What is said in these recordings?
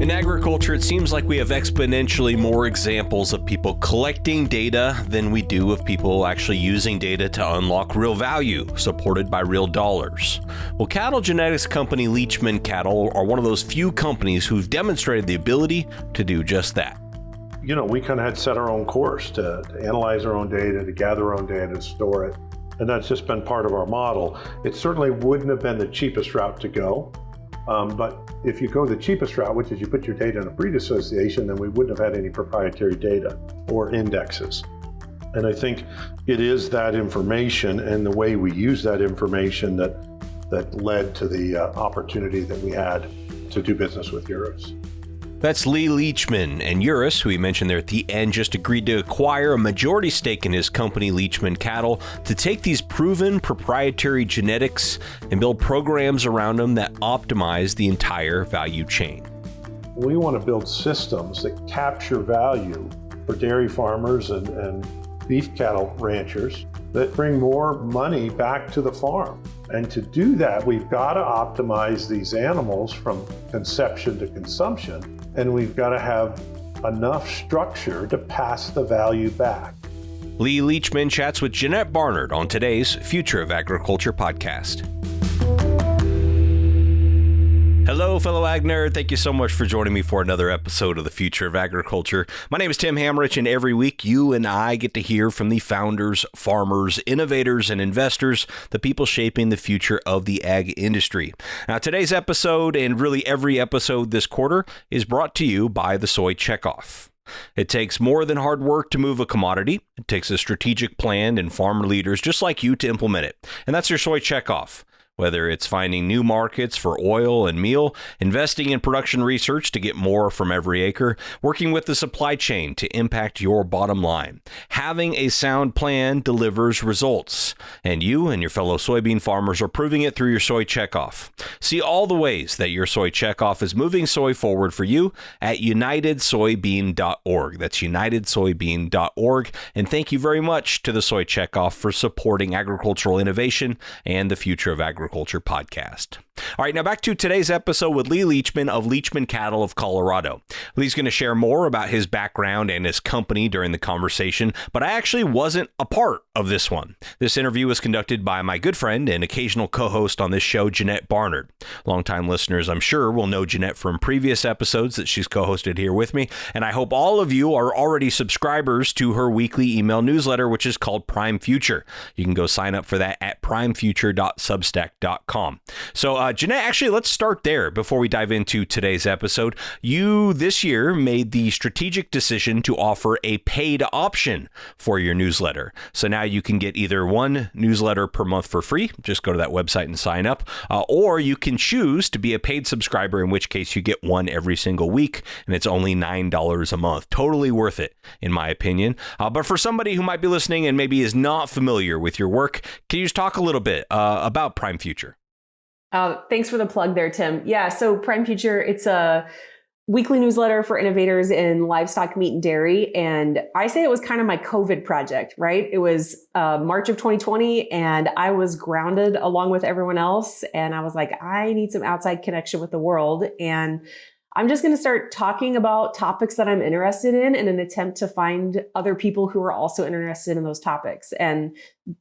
In agriculture, it seems like we have exponentially more examples of people collecting data than we do of people actually using data to unlock real value, supported by real dollars. Well, cattle genetics company Leachman Cattle are one of those few companies who've demonstrated the ability to do just that. You know, we kind of had set our own course to analyze our own data, to gather our own data, to store it. And that's just been part of our model. It certainly wouldn't have been the cheapest route to go. But if you go the cheapest route, which is you put your data in a breed association, then we wouldn't have had any proprietary data or indexes. And I think it is that information and the way we use that information that led to the opportunity that we had to do business with Uris. That's Lee Leachman, and Uris, who he mentioned there at the end, just agreed to acquire a majority stake in his company, Leachman Cattle, to take these proven proprietary genetics and build programs around them that optimize the entire value chain. We want to build systems that capture value for dairy farmers and beef cattle ranchers that bring more money back to the farm. And to do that, we've got to optimize these animals from conception to consumption. And we've got to have enough structure to pass the value back. Lee Leachman chats with Jeanette Barnard on today's Future of Agriculture podcast. Hello, fellow Ag Nerd. Thank you so much for joining me for another episode of the Future of Agriculture. My name is Tim Hamrich, and every week you and I get to hear from the founders, farmers, innovators, and investors, the people shaping the future of the ag industry. Now, today's episode, and really every episode this quarter, is brought to you by the Soy Checkoff. It takes more than hard work to move a commodity. It takes a strategic plan and farmer leaders just like you to implement it. And that's your Soy Checkoff. Whether it's finding new markets for oil and meal, investing in production research to get more from every acre, working with the supply chain to impact your bottom line. Having a sound plan delivers results, and you and your fellow soybean farmers are proving it through your Soy Checkoff. See all the ways that your Soy Checkoff is moving soy forward for you at unitedsoybean.org. That's unitedsoybean.org. And thank you very much to the Soy Checkoff for supporting agricultural innovation and the Future of Agriculture podcast. All right, now back to today's episode with Lee Leachman of Leachman Cattle of Colorado. Lee's going to share more about his background and his company during the conversation, but I actually wasn't a part of this one. This interview was conducted by my good friend and occasional co-host on this show, Jeanette Barnard. Longtime listeners, I'm sure, will know Jeanette from previous episodes that she's co-hosted here with me, and I hope all of you are already subscribers to her weekly email newsletter, which is called Prime Future. You can go sign up for that at primefuture.substack.com. So, Jeanette, actually, let's start there before we dive into today's episode. You, this year, made the strategic decision to offer a paid option for your newsletter. So now you can get either one newsletter per month for free, just go to that website and sign up, or you can choose to be a paid subscriber, in which case you get one every single week, and it's only $9 a month. Totally worth it, in my opinion. But for somebody who might be listening and maybe is not familiar with your work, can you just talk a little bit about Prime Future? Thanks for the plug there, Tim. Yeah, so Prime Future, it's a weekly newsletter for innovators in livestock, meat, and dairy. And I say it was kind of my COVID project, right? It was March of 2020, and I was grounded along with everyone else. And I was like, I need some outside connection with the world. And I'm just going to start talking about topics that I'm interested in an attempt to find other people who are also interested in those topics. And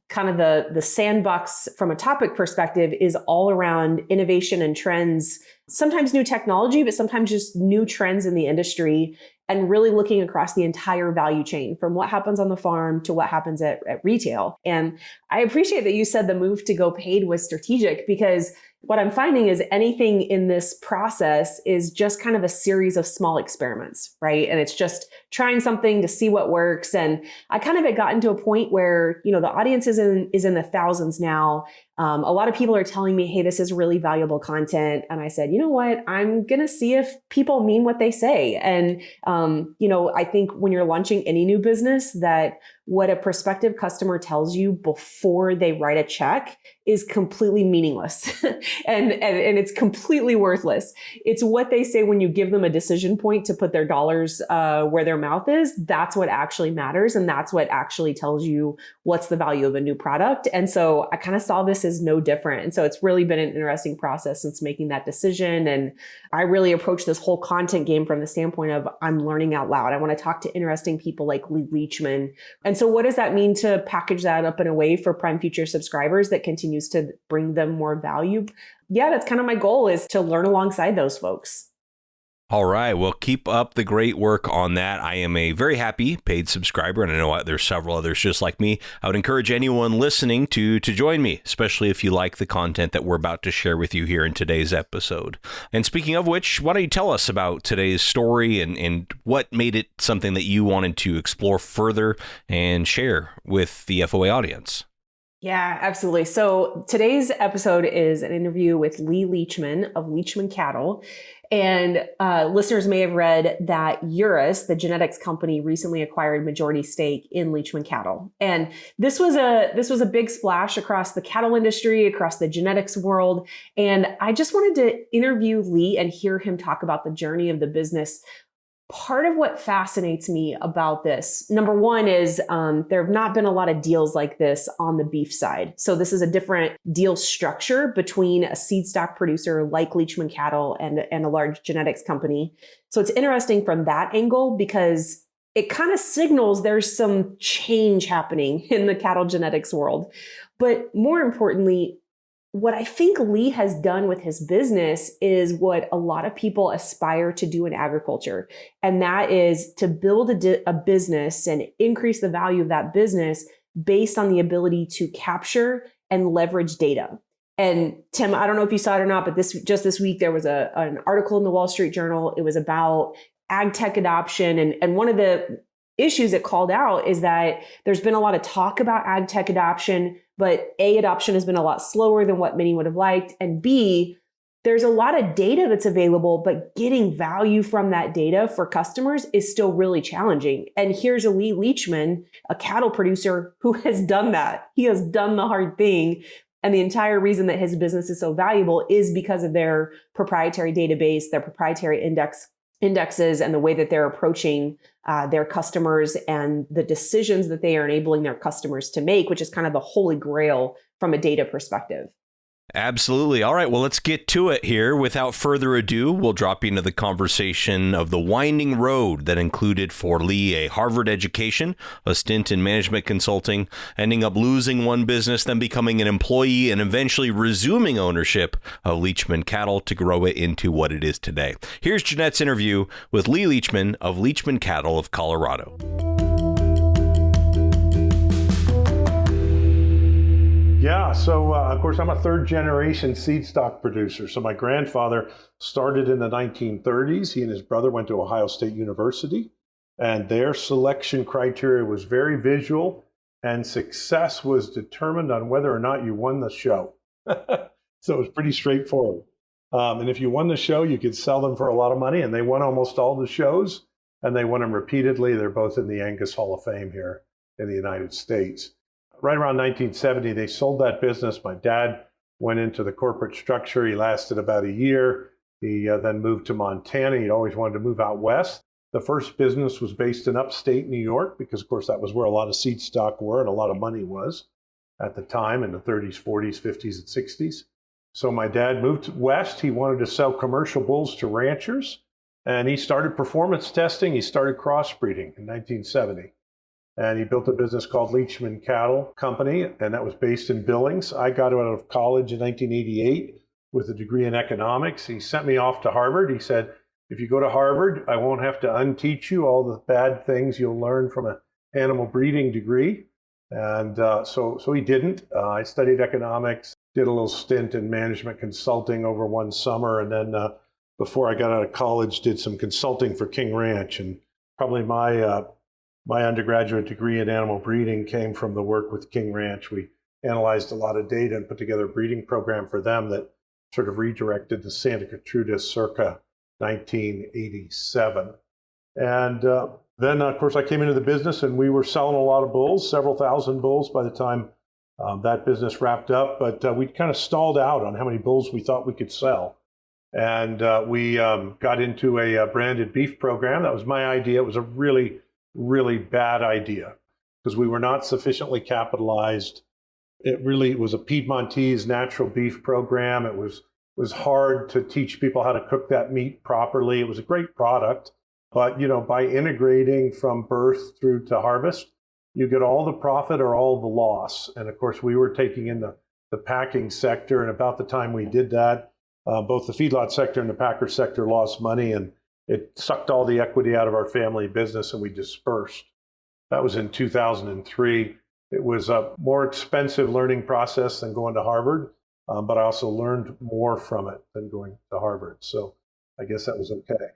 kind of the sandbox from a topic perspective is all around innovation and trends, sometimes new technology, but sometimes just new trends in the industry, and really looking across the entire value chain from what happens on the farm to what happens at retail. And I appreciate that you said the move to go paid was strategic, because what I'm finding is anything in this process is just kind of a series of small experiments, right? And it's just trying something to see what works. And I kind of had gotten to a point where, the audience is in the thousands now. A lot of people are telling me, hey, this is really valuable content. And I said, you know what? I'm going to see if people mean what they say. And, I think when you're launching any new business, that what a prospective customer tells you before they write a check is completely meaningless and it's completely worthless. It's what they say when you give them a decision point to put their dollars where their mouth is. That's what actually matters. And that's what actually tells you what's the value of a new product. And so I kind of saw this is no different. And so it's really been an interesting process since making that decision. And I really approach this whole content game from the standpoint of I'm learning out loud. I want to talk to interesting people like Lee Leachman. And so what does that mean to package that up in a way for Prime Future subscribers that continues to bring them more value? Yeah, that's kind of my goal, is to learn alongside those folks. All right. Well, keep up the great work on that. I am a very happy paid subscriber, and I know there's several others just like me. I would encourage anyone listening to join me, especially if you like the content that we're about to share with you here in today's episode. And speaking of which, why don't you tell us about today's story and what made it something that you wanted to explore further and share with the FoA audience? Yeah, absolutely. So today's episode is an interview with Lee Leachman of Leachman Cattle. And listeners may have read that Uris, the genetics company, recently acquired majority stake in Leachman Cattle. And this was a big splash across the cattle industry, across the genetics world. And I just wanted to interview Lee and hear him talk about the journey of the business. Part of what fascinates me about this, number one, is there have not been a lot of deals like this on the beef side. So this is a different deal structure between a seed stock producer like Leachman Cattle and a large genetics company. So it's interesting from that angle because it kind of signals there's some change happening in the cattle genetics world. But more importantly, what I think Lee has done with his business is what a lot of people aspire to do in agriculture. And that is to build a business and increase the value of that business based on the ability to capture and leverage data. And Tim, I don't know if you saw it or not, but this week, there was an article in the Wall Street Journal. It was about ag tech adoption. And one of the issues it called out is that there's been a lot of talk about ag tech adoption, but A, adoption has been a lot slower than what many would have liked. And B, there's a lot of data that's available, but getting value from that data for customers is still really challenging. And here's a Lee Leachman, a cattle producer, who has done that. He has done the hard thing. And the entire reason that his business is so valuable is because of their proprietary database, their proprietary indexes, and the way that they're approaching their customers and the decisions that they are enabling their customers to make, which is kind of the holy grail from a data perspective. Absolutely. All right. Well, let's get to it here. Without further ado, we'll drop into the conversation of the winding road that included for Lee a Harvard education, a stint in management consulting, ending up losing one business, then becoming an employee, and eventually resuming ownership of Leachman Cattle to grow it into what it is today. Here's Jeanette's interview with Lee Leachman of Leachman Cattle of Colorado. Yeah, so of course, I'm a third generation seed stock producer. So my grandfather started in the 1930s. He and his brother went to Ohio State University, and their selection criteria was very visual, and success was determined on whether or not you won the show. So it was pretty straightforward. And if you won the show, you could sell them for a lot of money, and they won almost all the shows, and they won them repeatedly. They're both in the Angus Hall of Fame here in the United States. Right around 1970, they sold that business. My dad went into the corporate structure. He lasted about a year. He then moved to Montana. He'd always wanted to move out west. The first business was based in upstate New York because, of course, that was where a lot of seed stock were and a lot of money was at the time in the 30s, 40s, 50s, and 60s. So my dad moved west. He wanted to sell commercial bulls to ranchers, and he started performance testing. He started crossbreeding in 1970. And he built a business called Leachman Cattle Company, and that was based in Billings. I got out of college in 1988 with a degree in economics. He sent me off to Harvard. He said, if you go to Harvard, I won't have to unteach you all the bad things you'll learn from an animal breeding degree. And so he didn't. I studied economics, did a little stint in management consulting over one summer, and then before I got out of college, did some consulting for King Ranch. And probably my undergraduate degree in animal breeding came from the work with King Ranch. We analyzed a lot of data and put together a breeding program for them that sort of redirected to Santa Gertrudis circa 1987. And then, of course, I came into the business and we were selling a lot of bulls, several thousand bulls by the time that business wrapped up. But we kind of stalled out on how many bulls we thought we could sell. And we got into a branded beef program. That was my idea. It was a really bad idea because we were not sufficiently capitalized. It really was a Piedmontese natural beef program. It was hard to teach people how to cook that meat properly. It was a great product, but by integrating from birth through to harvest, you get all the profit or all the loss. And of course, we were taking in the packing sector, and about the time we did that, both the feedlot sector and the packer sector lost money, and it sucked all the equity out of our family business, and we dispersed. That was in 2003. It was a more expensive learning process than going to Harvard, but I also learned more from it than going to Harvard. So I guess that was okay.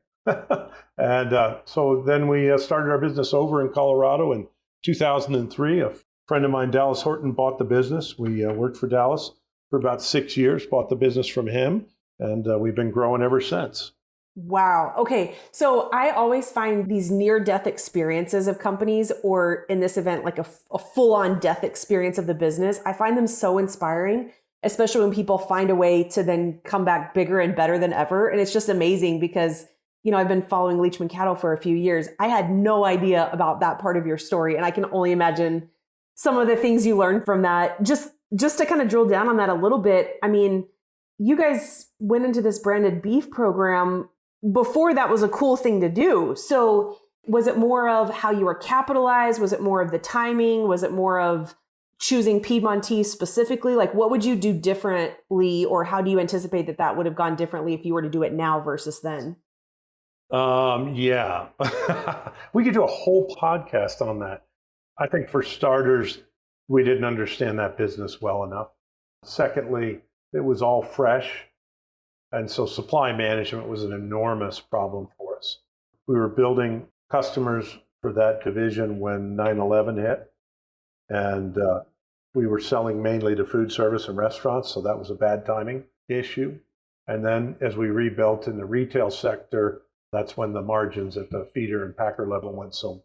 And so then we started our business over in Colorado in 2003. A friend of mine, Dallas Horton, bought the business. We worked for Dallas for about 6 years, bought the business from him, and we've been growing ever since. Wow. Okay. So I always find these near-death experiences of companies, or in this event, like a full-on death experience of the business. I find them so inspiring, especially when people find a way to then come back bigger and better than ever. And it's just amazing because, I've been following Leachman Cattle for a few years. I had no idea about that part of your story. And I can only imagine some of the things you learned from that. Just to kind of drill down on that a little bit. I mean, you guys went into this branded beef program before that was a cool thing to do. So was it more of how you were capitalized? Was it more of the timing? Was it more of choosing Piedmontese specifically? Like, what would you do differently, or how do you anticipate that would have gone differently if you were to do it now versus then? Yeah, we could do a whole podcast on that. I think for starters, we didn't understand that business well enough. Secondly, it was all fresh. And so supply management was an enormous problem for us. We were building customers for that division when 9/11 hit. And we were selling mainly to food service and restaurants. So that was a bad timing issue. And then as we rebuilt in the retail sector, that's when the margins at the feeder and packer level went so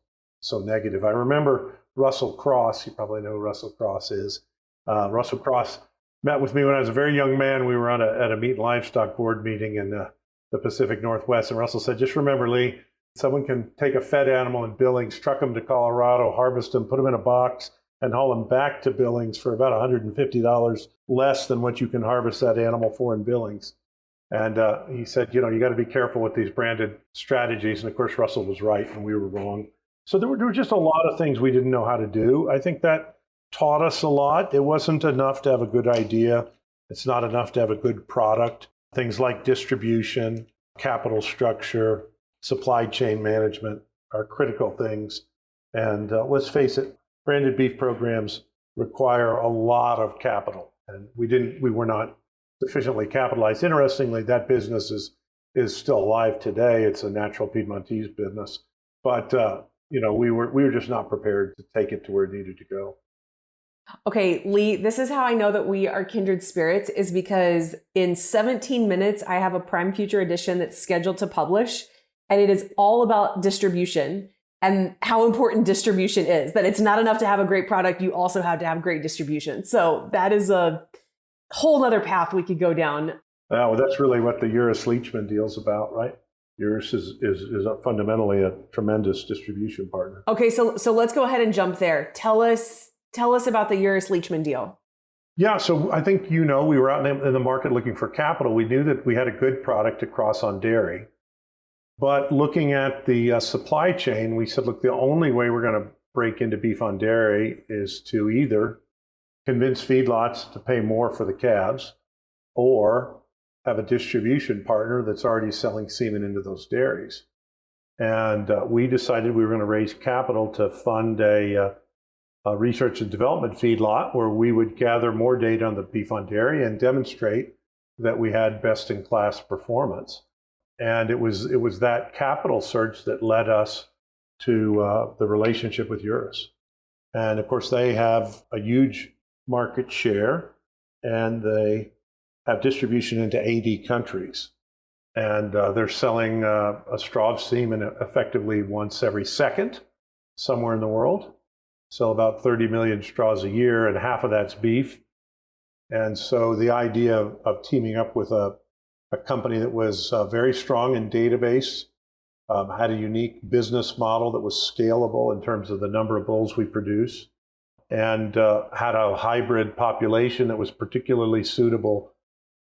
negative. I remember Russell Cross. You probably know who Russell Cross is. Russell Cross met with me when I was a very young man. We were at a meat and livestock board meeting in the Pacific Northwest. And Russell said, just remember, Lee, someone can take a fed animal in Billings, truck them to Colorado, harvest them, put them in a box, and haul them back to Billings for about $150 less than what you can harvest that animal for in Billings. And he said, you got to be careful with these branded strategies. And of course, Russell was right and we were wrong. So there were just a lot of things we didn't know how to do. I think that taught us a lot. It wasn't enough to have a good idea. It's not enough to have a good product. Things like distribution, capital structure, supply chain management are critical things. And let's face it, branded beef programs require a lot of capital. And we were not sufficiently capitalized. Interestingly, that business is still alive today. It's a natural Piedmontese business. But we were just not prepared to take it to where it needed to go. Okay, Lee, this is how I know that we are kindred spirits, is because in 17 minutes, I have a Prime Future edition that's scheduled to publish, and it is all about distribution and how important distribution is, that it's not enough to have a great product, you also have to have great distribution. So that is a whole other path we could go down. Well, that's really what the Uris Leachman deal's about, right? Uris is fundamentally a tremendous distribution partner. Okay, so let's go ahead and jump there. Tell us about the Uris Leachman deal. Yeah, so I think we were out in the market looking for capital. We knew that we had a good product to cross on dairy. But looking at the supply chain, we said, look, the only way we're going to break into beef on dairy is to either convince feedlots to pay more for the calves or have a distribution partner that's already selling semen into those dairies. And we decided we were going to raise capital to fund a research and development feedlot where we would gather more data on the beef on dairy and demonstrate that we had best-in-class performance. And it was that capital surge that led us to the relationship with Uris. And of course, they have a huge market share, and they have distribution into 80 countries. And they're selling a straw of semen effectively once every second somewhere in the world. Sell about 30 million straws a year, and half of that's beef. And so the idea of teaming up with a company that was very strong in database, had a unique business model that was scalable in terms of the number of bulls we produce, and had a hybrid population that was particularly suitable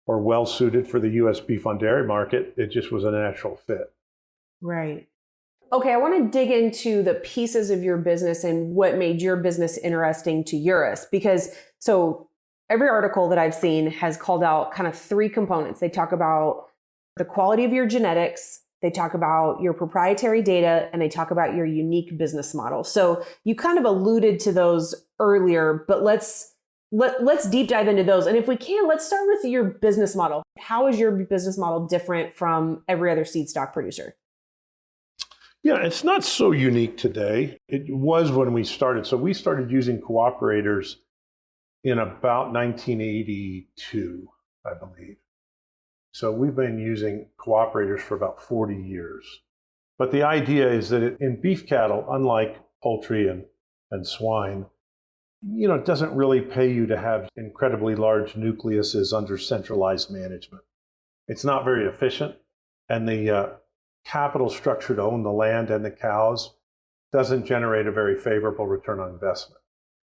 or well suited for the U.S. beef on dairy market. It just was a natural fit. Right. Okay, I want to dig into the pieces of your business and what made your business interesting to Uris, because so every article that I've seen has called out kind of three components. They talk about the quality of your genetics, they talk about your proprietary data, and they talk about your unique business model. So you kind of alluded to those earlier, but let's deep dive into those. And if we can, let's start with your business model. How is your business model different from every other seed stock producer? Yeah, it's not so unique today. It was when we started. So we started using cooperators in about 1982, I believe. So we've been using cooperators for about 40 years. But the idea is that in beef cattle, unlike poultry and swine, it doesn't really pay you to have incredibly large nucleuses under centralized management. It's not very efficient, and the capital structure to own the land and the cows doesn't generate a very favorable return on investment.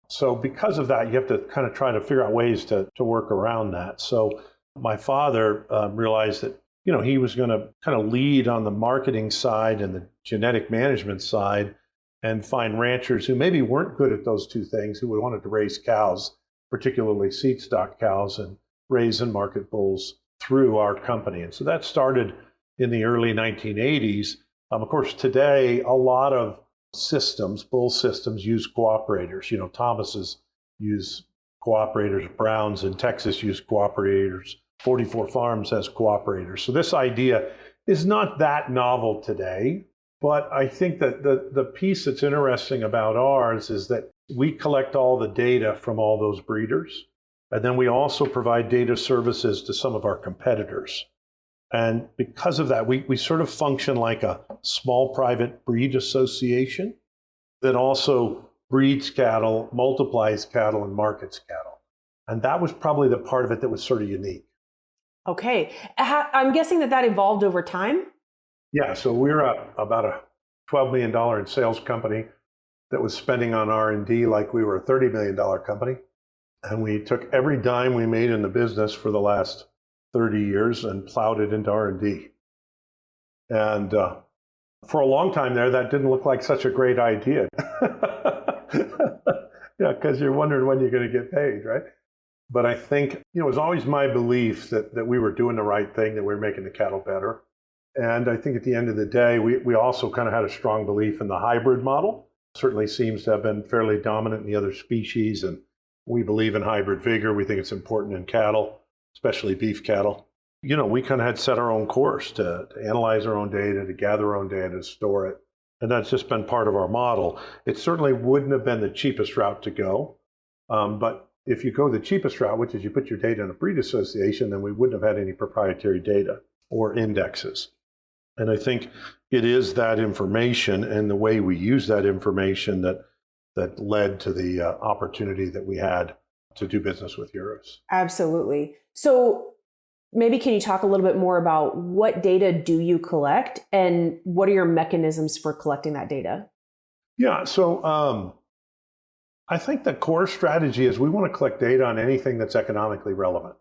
So because of that, you have to kind of try to figure out ways to work around that. So my father realized that he was going to kind of lead on the marketing side and the genetic management side and find ranchers who maybe weren't good at those two things, who wanted to raise cows, particularly seed stock cows, and raise and market bulls through our company. And so that started in the early 1980s. Of course, today, a lot of systems, bull systems, use cooperators. Thomas's use cooperators, Browns in Texas use cooperators, 44 Farms has cooperators. So this idea is not that novel today, but I think that the piece that's interesting about ours is that we collect all the data from all those breeders, and then we also provide data services to some of our competitors. And because of that, we sort of function like a small private breed association that also breeds cattle, multiplies cattle, and markets cattle. And that was probably the part of it that was sort of unique. Okay. I'm guessing that evolved over time? Yeah, so we're about a $12 million in sales company that was spending on R&D like we were a $30 million company. And we took every dime we made in the business for the last 30 years and plowed it into R&D. And for a long time there, that didn't look like such a great idea. Yeah, because you're wondering when you're going to get paid, right? But I think, it was always my belief that we were doing the right thing, that we were making the cattle better. And I think at the end of the day, we also kind of had a strong belief in the hybrid model. Certainly seems to have been fairly dominant in the other species. And we believe in hybrid vigor. We think it's important in cattle, especially beef cattle. We kind of had set our own course to analyze our own data, to gather our own data, to store it. And that's just been part of our model. It certainly wouldn't have been the cheapest route to go. But if you go the cheapest route, which is you put your data in a breed association, then we wouldn't have had any proprietary data or indexes. And I think it is that information and the way we use that information that led to the opportunity that we had to do business with Uris. Absolutely. So maybe can you talk a little bit more about what data do you collect and what are your mechanisms for collecting that data? Yeah, so I think the core strategy is we want to collect data on anything that's economically relevant.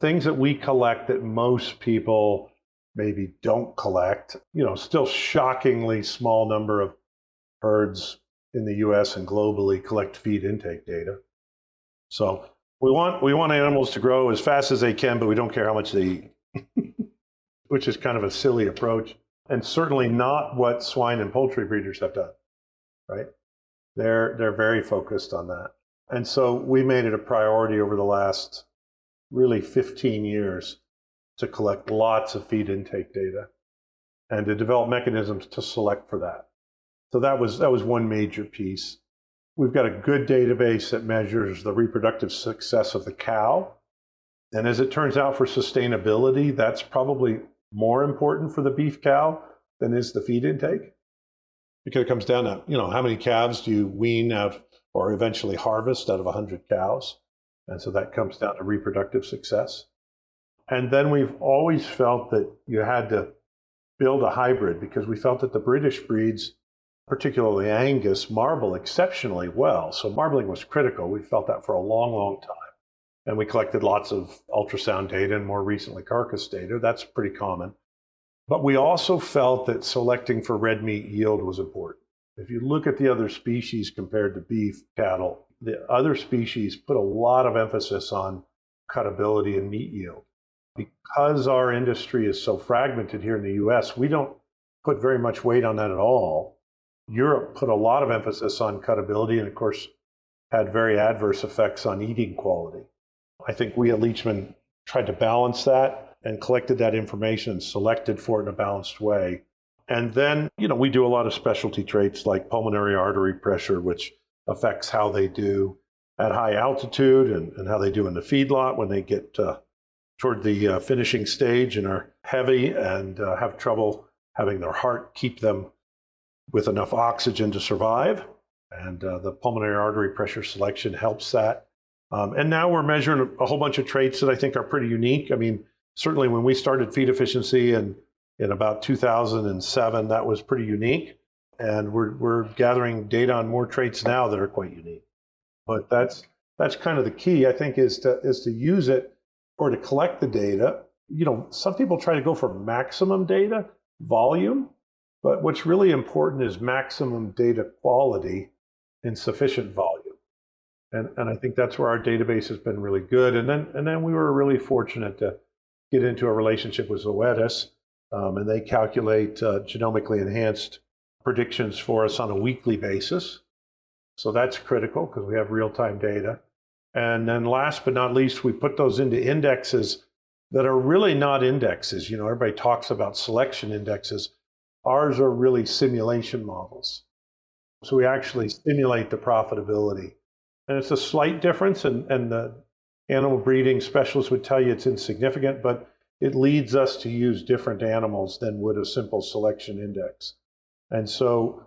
Things that we collect that most people maybe don't collect, still shockingly small number of herds in the US and globally collect feed intake data. So we want animals to grow as fast as they can, but we don't care how much they eat, which is kind of a silly approach, and certainly not what swine and poultry breeders have done, right? They're very focused on that. And so we made it a priority over the last really 15 years to collect lots of feed intake data and to develop mechanisms to select for that. So that was one major piece. We've got a good database that measures the reproductive success of the cow. And as it turns out, for sustainability, that's probably more important for the beef cow than is the feed intake. Because it comes down to, how many calves do you wean out or eventually harvest out of 100 cows? And so that comes down to reproductive success. And then we've always felt that you had to build a hybrid because we felt that the British breeds particularly Angus, marble exceptionally well. So marbling was critical. We felt that for a long, long time. And we collected lots of ultrasound data and more recently carcass data. That's pretty common. But we also felt that selecting for red meat yield was important. If you look at the other species compared to beef cattle, the other species put a lot of emphasis on cutability and meat yield. Because our industry is so fragmented here in the US, we don't put very much weight on that at all. Europe put a lot of emphasis on cutability and, of course, had very adverse effects on eating quality. I think we at Leachman tried to balance that and collected that information and selected for it in a balanced way. And then, we do a lot of specialty traits like pulmonary artery pressure, which affects how they do at high altitude and how they do in the feedlot when they get toward the finishing stage and are heavy and have trouble having their heart keep them with enough oxygen to survive. And the pulmonary artery pressure selection helps that. And now we're measuring a whole bunch of traits that I think are pretty unique. I mean, certainly when we started feed efficiency in about 2007, that was pretty unique. And we're gathering data on more traits now that are quite unique. But that's kind of the key, I think, is to use it or to collect the data. Some people try to go for maximum data volume, but what's really important is maximum data quality in sufficient volume. And I think that's where our database has been really good. And then we were really fortunate to get into a relationship with Zoetis, and they calculate genomically enhanced predictions for us on a weekly basis. So that's critical because we have real-time data. And then last but not least, we put those into indexes that are really not indexes. Everybody talks about selection indexes. Ours are really simulation models. So we actually simulate the profitability. And it's a slight difference, and the animal breeding specialists would tell you it's insignificant, but it leads us to use different animals than would a simple selection index. And so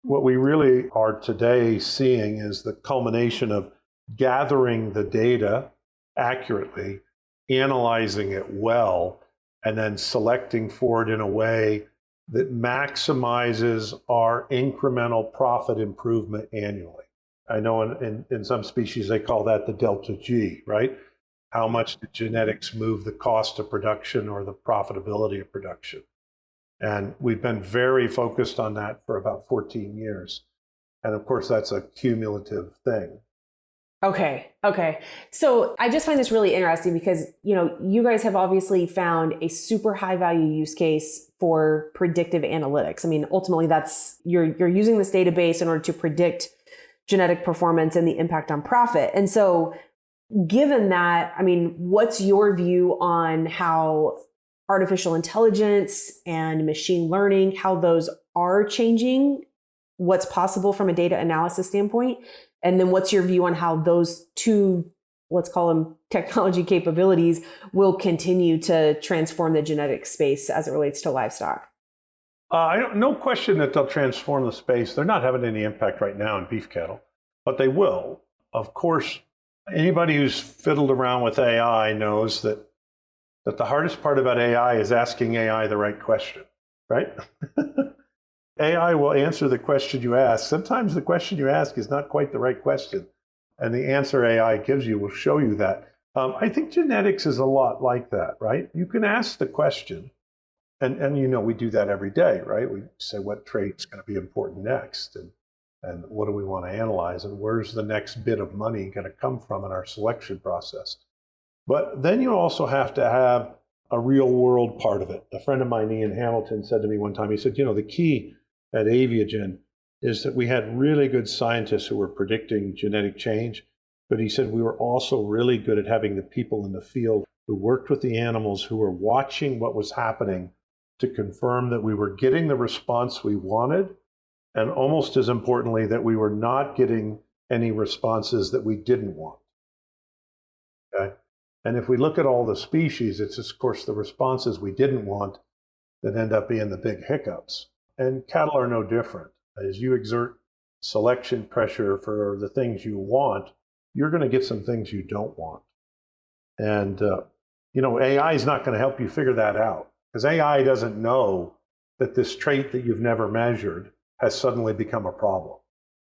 what we really are today seeing is the culmination of gathering the data accurately, analyzing it well, and then selecting for it in a way that maximizes our incremental profit improvement annually. I know in some species they call that the delta G, right? How much the genetics move the cost of production or the profitability of production. And we've been very focused on that for about 14 years. And of course, that's a cumulative thing. Okay. So I just find this really interesting because, you guys have obviously found a super high value use case for predictive analytics. I mean, ultimately you're using this database in order to predict genetic performance and the impact on profit. And so given that, I mean, what's your view on how artificial intelligence and machine learning, how those are changing what's possible from a data analysis standpoint? And then what's your view on how those two, let's call them technology capabilities, will continue to transform the genetic space as it relates to livestock? No question that they'll transform the space. They're not having any impact right now in beef cattle, but they will. Of course, anybody who's fiddled around with AI knows that the hardest part about AI is asking AI the right question, right? AI will answer the question you ask. Sometimes the question you ask is not quite the right question, and the answer AI gives you will show you that. I think genetics is a lot like that, right? You can ask the question, and we do that every day, right? We say what trait's going to be important next, and what do we want to analyze, and where's the next bit of money going to come from in our selection process. But then you also have to have a real world part of it. A friend of mine, Ian Hamilton, said to me one time, he said, the key at Aviagen is that we had really good scientists who were predicting genetic change, but he said we were also really good at having the people in the field who worked with the animals, who were watching what was happening to confirm that we were getting the response we wanted, and almost as importantly, that we were not getting any responses that we didn't want. Okay? And if we look at all the species, it's of course the responses we didn't want that end up being the big hiccups. And cattle are no different. As you exert selection pressure for the things you want, you're going to get some things you don't want. And, AI is not going to help you figure that out, because AI doesn't know that this trait that you've never measured has suddenly become a problem.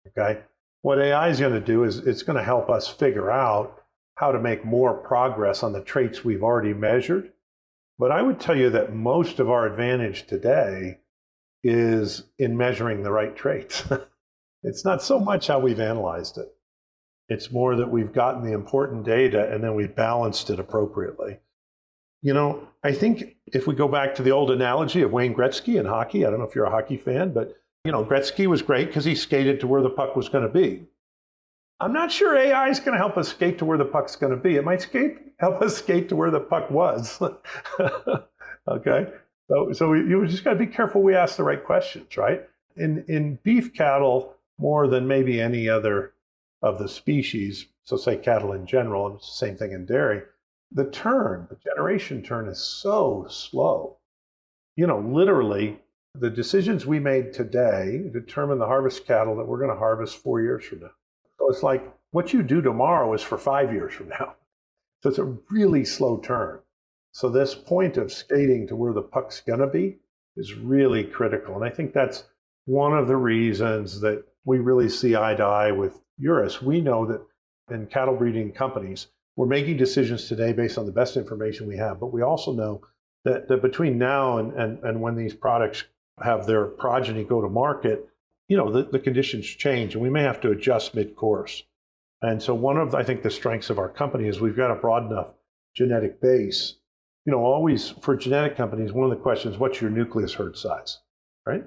Okay? What AI is going to do is it's going to help us figure out how to make more progress on the traits we've already measured. But I would tell you that most of our advantage today is in measuring the right traits. It's not so much how we've analyzed it. It's more that we've gotten the important data and then we've balanced it appropriately. You know, I think if we go back to the old analogy of Wayne Gretzky in hockey, I don't know if you're a hockey fan, but you know, Gretzky was great because he skated to where the puck was going to be. I'm not sure AI is going to help us skate to where the puck's going to be. It might help us skate to where the puck was. Okay, so you just got to be careful we ask the right questions, right? In beef cattle, more than maybe any other of the species, so say cattle in general, and it's the same thing in dairy, the generation turn is so slow. You know, literally, the decisions we made today determine the harvest cattle that we're going to harvest 4 years from now. So it's like what you do tomorrow is for 5 years from now. So it's a really slow turn. So this point of skating to where the puck's going to be is really critical. And I think that's one of the reasons that we really see eye to eye with Uris. We know that in cattle breeding companies, we're making decisions today based on the best information we have. But we also know that between now and when these products have their progeny go to market, you know, the conditions change and we may have to adjust mid-course. And so one of, I think, the strengths of our company is we've got a broad enough genetic base. You know, always for genetic companies, one of the questions, what's your nucleus herd size, right?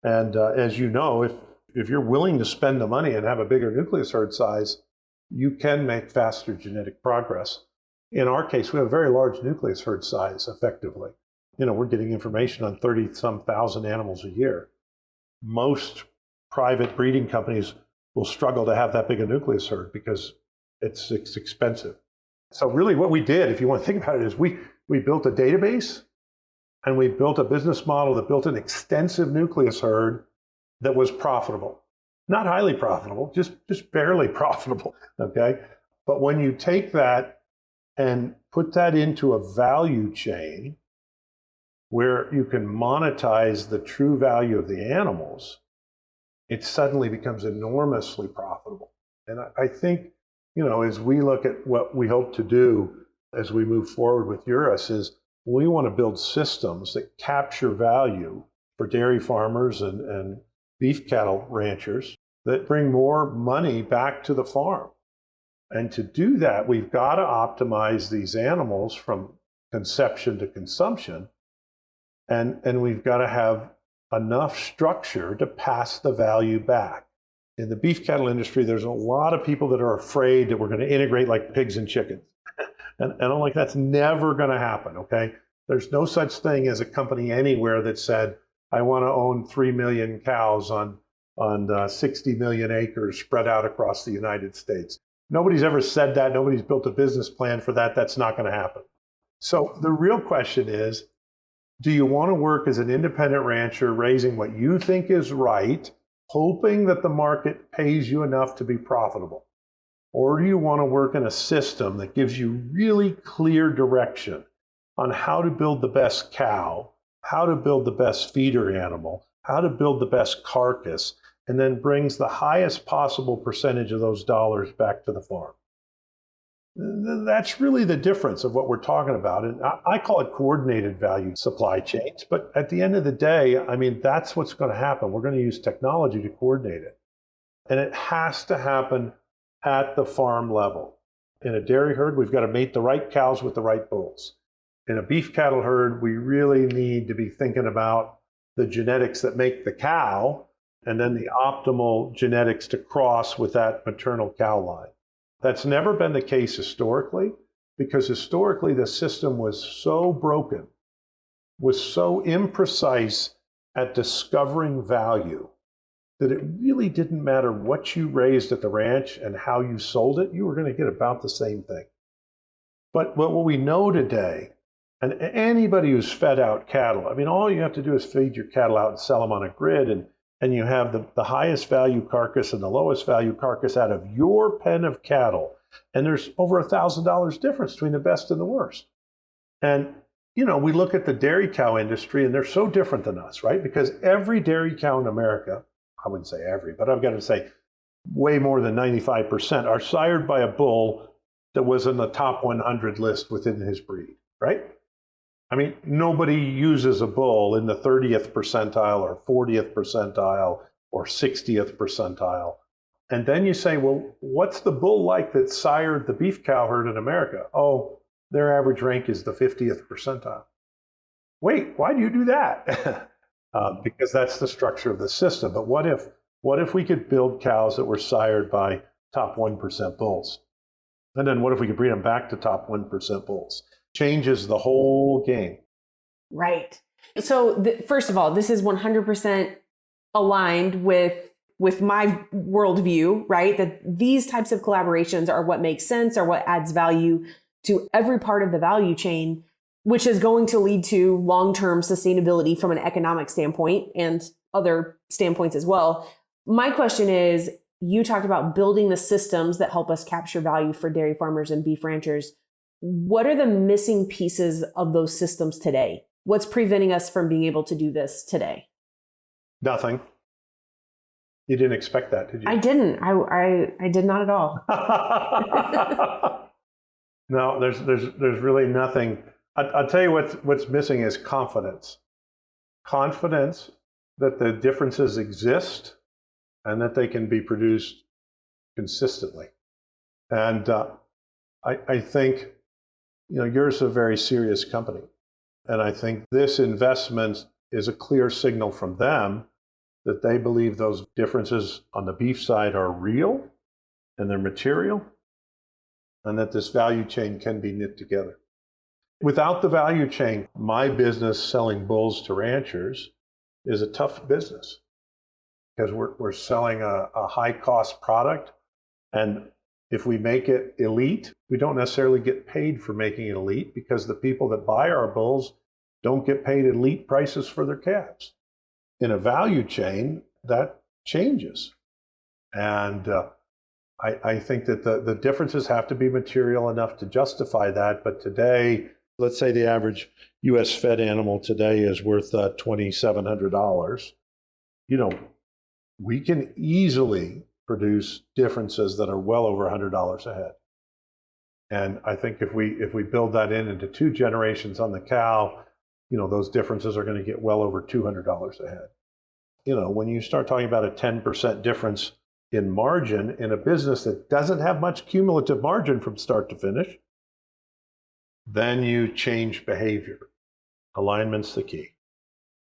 And as you know, if you're willing to spend the money and have a bigger nucleus herd size, you can make faster genetic progress. In our case, we have a very large nucleus herd size effectively. You know, we're getting information on 30-some thousand animals a year. Most private breeding companies will struggle to have that big a nucleus herd because it's expensive. So really what we did, if you want to think about it, is we built a database and we built a business model that built an extensive nucleus herd that was profitable. Not highly profitable, just barely profitable, okay? But when you take that and put that into a value chain where you can monetize the true value of the animals, it suddenly becomes enormously profitable. And I think, you know, as we look at what we hope to do as we move forward with Uris is we want to build systems that capture value for dairy farmers and beef cattle ranchers that bring more money back to the farm. And to do that, we've got to optimize these animals from conception to consumption. And we've got to have enough structure to pass the value back. In the beef cattle industry, there's a lot of people that are afraid that we're going to integrate like pigs and chickens. And I'm like, that's never going to happen, okay? There's no such thing as a company anywhere that said, I want to own 3 million cows on 60 million acres spread out across the United States. Nobody's ever said that. Nobody's built a business plan for that. That's not going to happen. So the real question is, do you want to work as an independent rancher raising what you think is right, hoping that the market pays you enough to be profitable? Or do you want to work in a system that gives you really clear direction on how to build the best cow, how to build the best feeder animal, how to build the best carcass, and then brings the highest possible percentage of those dollars back to the farm? That's really the difference of what we're talking about. And I call it coordinated value supply chains. But at the end of the day, I mean, that's what's going to happen. We're going to use technology to coordinate it. And it has to happen at the farm level. In a dairy herd, we've got to mate the right cows with the right bulls. In a beef cattle herd, we really need to be thinking about the genetics that make the cow and then the optimal genetics to cross with that maternal cow line. That's never been the case historically, because historically the system was so broken, was so imprecise at discovering value, that it really didn't matter what you raised at the ranch and how you sold it, you were going to get about the same thing. But what we know today, and anybody who's fed out cattle, I mean, all you have to do is feed your cattle out and sell them on a grid, and you have the highest value carcass and the lowest value carcass out of your pen of cattle. And there's over $1,000 difference between the best and the worst. And we look at the dairy cow industry and they're so different than us, right? Because every dairy cow in America, I wouldn't say every, but I've got to say way more than 95% are sired by a bull that was in the top 100 list within his breed, right? I mean, nobody uses a bull in the 30th percentile or 40th percentile or 60th percentile. And then you say, well, what's the bull like that sired the beef cow herd in America? Oh, their average rank is the 50th percentile. Wait, why do you do that? Because that's the structure of the system. But what if we could build cows that were sired by top 1% bulls? And then what if we could breed them back to top 1% bulls? Changes the whole game. Right. So first of all, this is 100% aligned with my worldview, right? That these types of collaborations are what makes sense, are what adds value to every part of the value chain, which is going to lead to long-term sustainability from an economic standpoint and other standpoints as well. My question is, you talked about building the systems that help us capture value for dairy farmers and beef ranchers. What are the missing pieces of those systems today? What's preventing us from being able to do this today? Nothing. You didn't expect that, did you? I didn't. I did not at all. No, there's really nothing. I'll tell you what's missing is confidence. Confidence that the differences exist and that they can be produced consistently. And I think, Uris is a very serious company. And I think this investment is a clear signal from them that they believe those differences on the beef side are real and they're material, and that this value chain can be knit together. Without the value chain, my business selling bulls to ranchers is a tough business because we're selling a high-cost product, and if we make it elite, we don't necessarily get paid for making it elite because the people that buy our bulls don't get paid elite prices for their calves. In a value chain, that changes. And I think that the differences have to be material enough to justify that. But today, let's say the average U.S. fed animal today is worth $2,700. We can easily produce differences that are well over $100 a head. And I think if we build that into 2 generations on the cow, those differences are going to get well over $200 a head. When you start talking about a 10% difference in margin in a business that doesn't have much cumulative margin from start to finish, then you change behavior. Alignment's the key.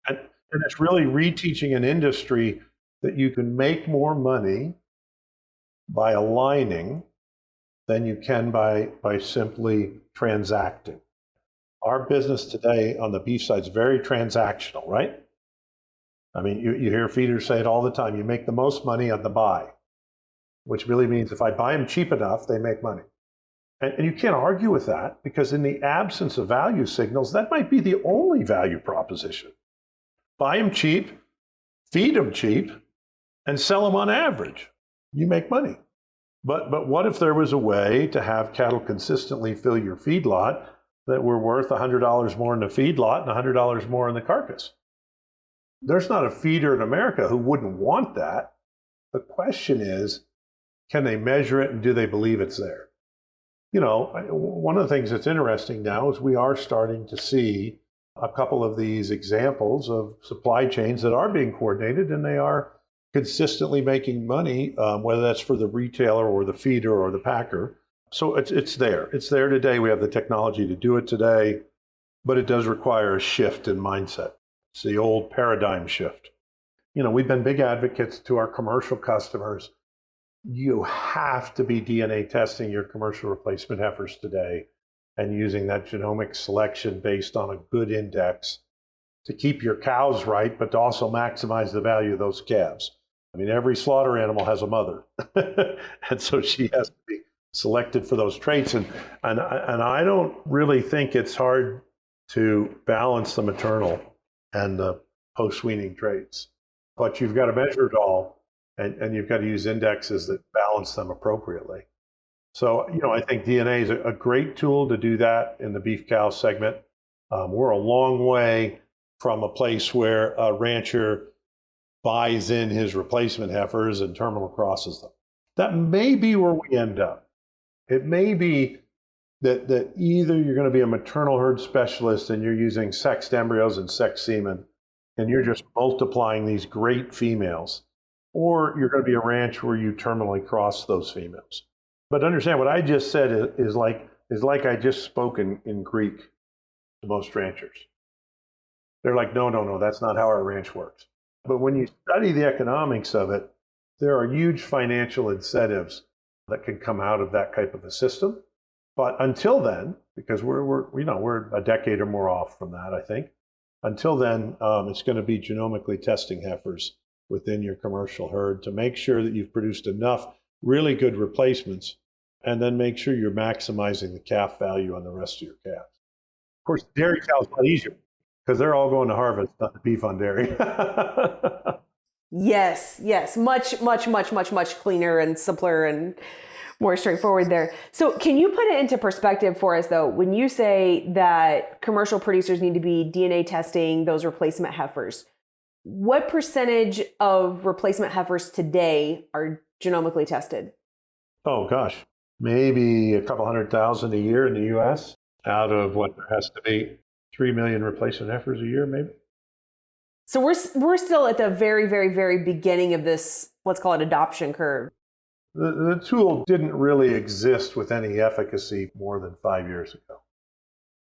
And it's really reteaching an industry that you can make more money by aligning than you can by simply transacting. Our business today on the beef side is very transactional, right? I mean, you hear feeders say it all the time. You make the most money on the buy, which really means if I buy them cheap enough, they make money. And you can't argue with that because in the absence of value signals, that might be the only value proposition. Buy them cheap, feed them cheap, and sell them on average. You make money. But what if there was a way to have cattle consistently fill your feedlot that were worth $100 more in the feedlot and $100 more in the carcass? There's not a feeder in America who wouldn't want that. The question is, can they measure it and do they believe it's there? One of the things that's interesting now is we are starting to see a couple of these examples of supply chains that are being coordinated and they are consistently making money, whether that's for the retailer or the feeder or the packer. So it's there. It's there today. We have the technology to do it today, but it does require a shift in mindset. It's the old paradigm shift. We've been big advocates to our commercial customers. You have to be DNA testing your commercial replacement heifers today and using that genomic selection based on a good index to keep your cows right, but to also maximize the value of those calves. I mean, every slaughter animal has a mother, and so she has to be selected for those traits. And I don't really think it's hard to balance the maternal and the post-weaning traits, but you've got to measure it all, and you've got to use indexes that balance them appropriately. So, I think DNA is a great tool to do that in the beef cow segment. We're a long way from a place where a rancher buys in his replacement heifers and terminal crosses them. That may be where we end up. It may be that either you're going to be a maternal herd specialist and you're using sexed embryos and sexed semen, and you're just multiplying these great females, or you're going to be a ranch where you terminally cross those females. But understand what I just said is like I just spoke in Greek to most ranchers. They're like, no, that's not how our ranch works. But when you study the economics of it, there are huge financial incentives that can come out of that type of a system. But until then, because we're a decade or more off from that, I think. Until then, it's going to be genomically testing heifers within your commercial herd to make sure that you've produced enough really good replacements, and then make sure you're maximizing the calf value on the rest of your calves. Of course, dairy cows a lot easier because they're all going to harvest, not the beef on dairy. Yes, much cleaner and simpler and more straightforward there. So can you put it into perspective for us, though, when you say that commercial producers need to be DNA testing those replacement heifers, what percentage of replacement heifers today are genomically tested? Oh, gosh, maybe a couple 100,000 a year in the U.S. out of what there has to be 3 million replacement heifers a year, maybe. So we're still at the very, very, very beginning of this, let's call it adoption curve. The tool didn't really exist with any efficacy more than 5 years ago.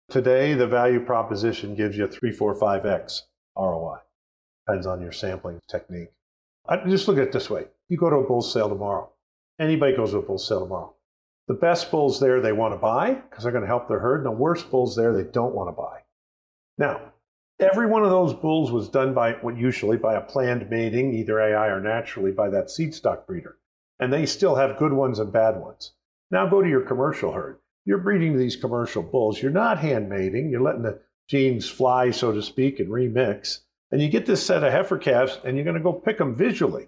Today, the value proposition gives you 3, 4, 5x ROI. Depends on your sampling technique. Just look at it this way. You go to a bull sale tomorrow. Anybody goes to a bull sale tomorrow. The best bulls there they want to buy because they're going to help their herd. And the worst bulls there they don't want to buy. Now, every one of those bulls was done usually by a planned mating, either AI or naturally, by that seed stock breeder. And they still have good ones and bad ones. Now go to your commercial herd. You're breeding these commercial bulls. You're not hand mating. You're letting the genes fly, so to speak, and remix. And you get this set of heifer calves, and you're going to go pick them visually.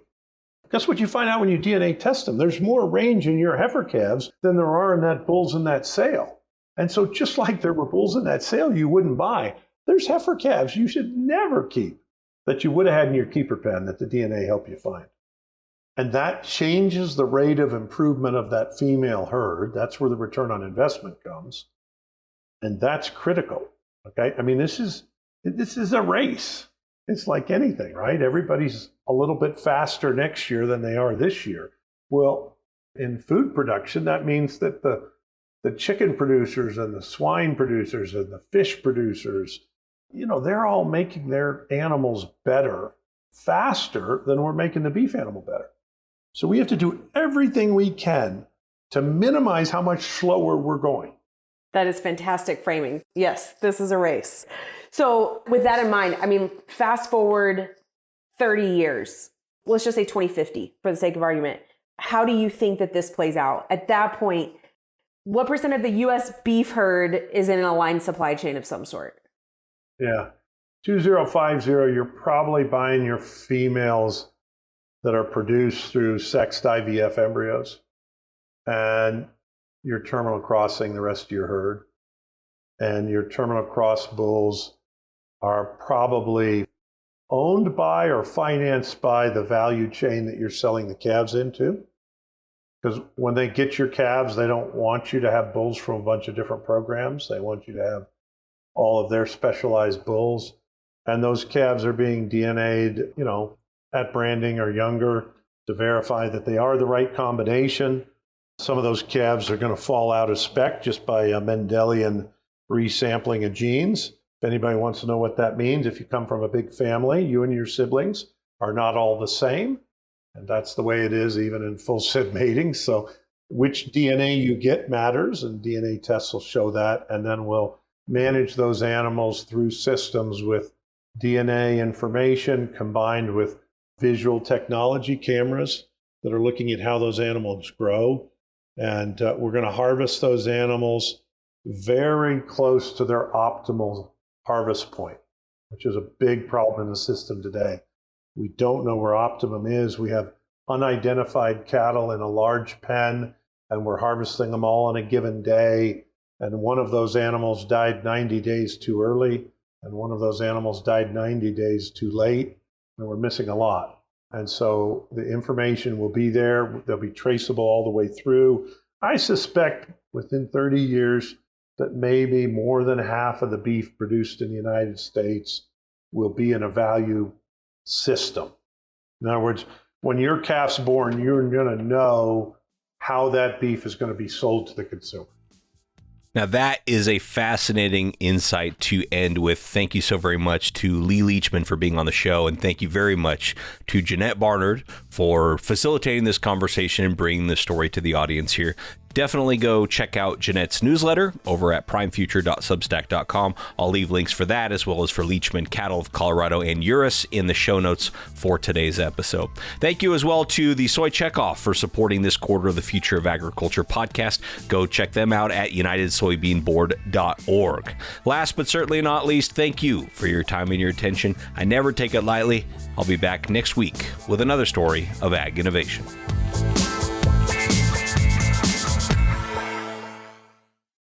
Guess what you find out when you DNA test them? There's more range in your heifer calves than there are in that bulls in that sale. And so just like there were bulls in that sale you wouldn't buy, there's heifer calves you should never keep that you would have had in your keeper pen that the DNA helped you find. And that changes the rate of improvement of that female herd. That's where the return on investment comes. And that's critical. Okay? I mean, this is a race. It's like anything, right? Everybody's a little bit faster next year than they are this year. Well, in food production, that means that the chicken producers and the swine producers and the fish producers, they're all making their animals better faster than we're making the beef animal better. So we have to do everything we can to minimize how much slower we're going. That is fantastic framing. Yes, this is a race. So with that in mind, I mean, fast forward 30 years, let's just say 2050 for the sake of argument. How do you think that this plays out? At that point, what % of the U.S. beef herd is in an aligned supply chain of some sort? Yeah, 2050, you're probably buying your females that are produced through sexed IVF embryos, and you're terminal crossing the rest of your herd. And your terminal cross bulls are probably owned by or financed by the value chain that you're selling the calves into. Because when they get your calves, they don't want you to have bulls from a bunch of different programs. They want you to have all of their specialized bulls. And those calves are being DNA'd, at branding or younger to verify that they are the right combination. Some of those calves are going to fall out of spec just by a Mendelian resampling of genes. If anybody wants to know what that means, if you come from a big family, you and your siblings are not all the same. And that's the way it is even in full SID mating. So which DNA you get matters, and DNA tests will show that. And then we'll manage those animals through systems with DNA information combined with visual technology cameras that are looking at how those animals grow. And we're going to harvest those animals very close to their optimal harvest point, which is a big problem in the system today. We don't know where optimum is. We have unidentified cattle in a large pen, and we're harvesting them all on a given day. and one of those animals died 90 days too early, and one of those animals died 90 days too late, and we're missing a lot. And so the information will be there. They'll be traceable all the way through. I suspect within 30 years that maybe more than half of the beef produced in the United States will be in a value system. In other words, when your calf's born, you're going to know how that beef is going to be sold to the consumer. Now, that is a fascinating insight to end with. Thank you so very much to Lee Leachman for being on the show. And thank you very much to Jeanette Barnard for facilitating this conversation and bringing the story to the audience here. Definitely go check out Jeanette's newsletter over at primefuture.substack.com. I'll leave links for that as well as for Leachman Cattle of Colorado and Uris in the show notes for today's episode. Thank you as well to the Soy Checkoff for supporting this quarter of the Future of Agriculture podcast. Go check them out at unitedsoybeanboard.org. Last but certainly not least, thank you for your time and your attention. I never take it lightly. I'll be back next week with another story of ag innovation.